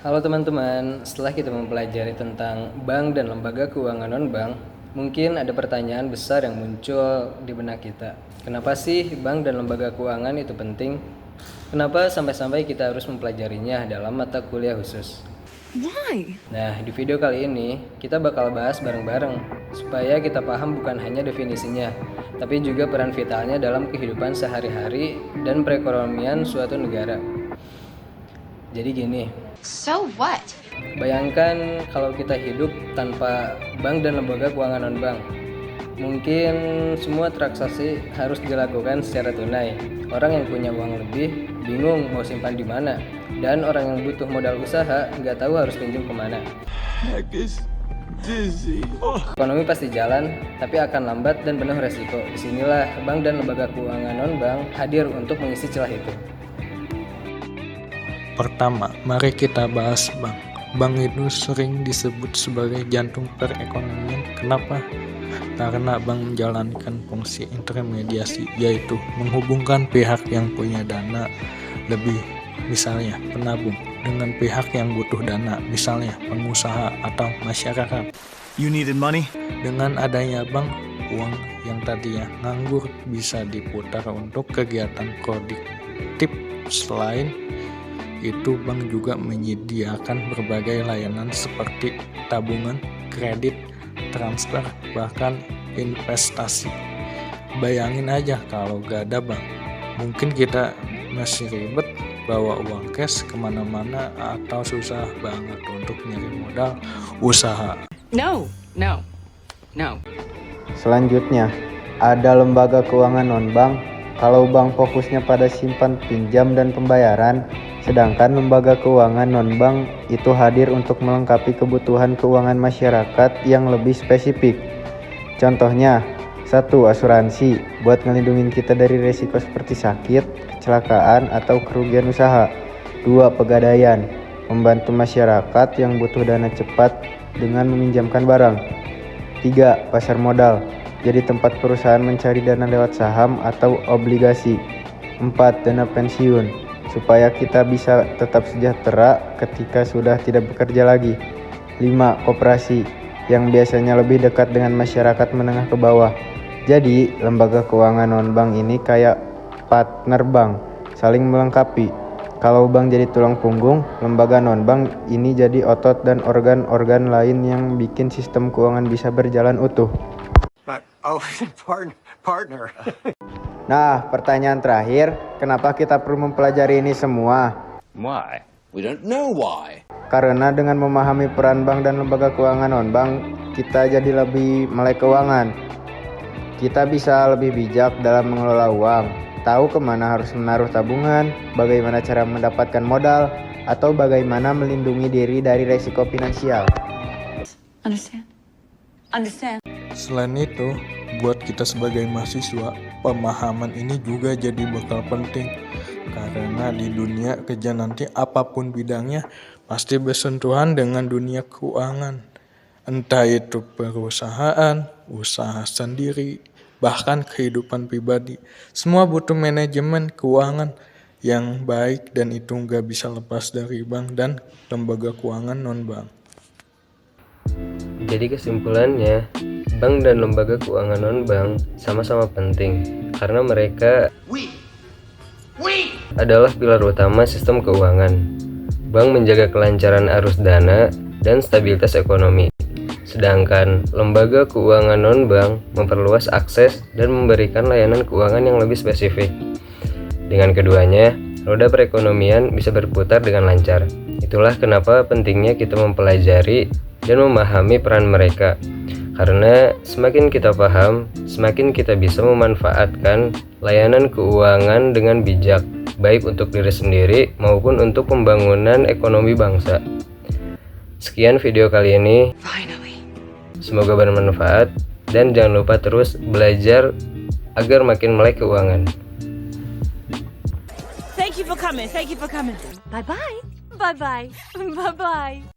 Halo teman-teman, setelah kita mempelajari tentang bank dan lembaga keuangan non-bank, mungkin ada pertanyaan besar yang muncul di benak kita. Kenapa sih bank dan lembaga keuangan itu penting? Kenapa sampai-sampai kita harus mempelajarinya dalam mata kuliah khusus? Why? Nah, di video kali ini kita bakal bahas bareng-bareng supaya kita paham bukan hanya definisinya, tapi juga peran vitalnya dalam kehidupan sehari-hari dan perekonomian suatu negara. Jadi gini, So what? bayangkan kalau kita hidup tanpa bank dan lembaga keuangan non-bank. Mungkin semua transaksi harus dilakukan secara tunai. Orang yang punya uang lebih bingung mau simpan di mana, dan orang yang butuh modal usaha nggak tahu harus pinjam kemana. Ekonomi pasti jalan, tapi akan lambat dan penuh resiko. Disinilah bank dan lembaga keuangan non-bank hadir untuk mengisi celah itu. Pertama, mari kita bahas bank. Bank itu sering disebut sebagai jantung perekonomian. Kenapa? Karena bank menjalankan fungsi intermediasi, yaitu menghubungkan pihak yang punya dana lebih, misalnya penabung, dengan pihak yang butuh dana, misalnya pengusaha atau masyarakat. You needed money? Dengan adanya bank, uang yang tadinya nganggur bisa diputar untuk kegiatan produktif. Selain itu, bank juga menyediakan berbagai layanan seperti tabungan, kredit, transfer, bahkan investasi. Bayangin aja kalau gak ada bank, mungkin kita masih ribet bawa uang cash kemana-mana atau susah banget untuk nyari modal usaha. No. Selanjutnya, ada lembaga keuangan non-bank. Kalau bank fokusnya pada simpan pinjam dan pembayaran, sedangkan lembaga keuangan non-bank itu hadir untuk melengkapi kebutuhan keuangan masyarakat yang lebih spesifik. Contohnya, 1. Asuransi, buat ngelindungin kita dari risiko seperti sakit, kecelakaan, atau kerugian usaha. 2. Pegadaian, membantu masyarakat yang butuh dana cepat dengan meminjamkan barang. 3. Pasar modal, jadi tempat perusahaan mencari dana lewat saham atau obligasi. 4. Dana pensiun, supaya kita bisa tetap sejahtera ketika sudah tidak bekerja lagi. 5. Koperasi, yang biasanya lebih dekat dengan masyarakat menengah ke bawah. Jadi, lembaga keuangan non-bank ini kayak partner bank, saling melengkapi. Kalau bank jadi tulang punggung, lembaga non-bank ini jadi otot dan organ-organ lain yang bikin sistem keuangan bisa berjalan utuh. Partner. Nah, pertanyaan terakhir, kenapa kita perlu mempelajari ini semua? Why? We don't know why. Karena dengan memahami peran bank dan lembaga keuangan non-bank, kita jadi lebih melek keuangan. Kita bisa lebih bijak dalam mengelola uang, tahu kemana harus menaruh tabungan, bagaimana cara mendapatkan modal, atau bagaimana melindungi diri dari resiko finansial. Understand? Selain itu, buat kita sebagai mahasiswa, pemahaman ini juga jadi bakal penting. Karena di dunia kerja nanti apapun bidangnya pasti bersentuhan dengan dunia keuangan. Entah itu perusahaan, usaha sendiri, bahkan kehidupan pribadi. Semua butuh manajemen keuangan yang baik dan itu nggak bisa lepas dari bank dan lembaga keuangan non-bank. Jadi kesimpulannya, bank dan lembaga keuangan non-bank sama-sama penting karena mereka adalah pilar utama sistem keuangan. Bank menjaga kelancaran arus dana dan stabilitas ekonomi, sedangkan lembaga keuangan non-bank memperluas akses dan memberikan layanan keuangan yang lebih spesifik. Dengan keduanya, roda perekonomian bisa berputar dengan lancar. Itulah kenapa pentingnya kita mempelajari dan memahami peran mereka. Karena semakin kita paham, semakin kita bisa memanfaatkan layanan keuangan dengan bijak, baik untuk diri sendiri maupun untuk pembangunan ekonomi bangsa. Sekian video kali ini. Semoga bermanfaat dan jangan lupa terus belajar agar makin melek keuangan. Thank you for coming. Bye-bye. Bye-bye. Bye-bye.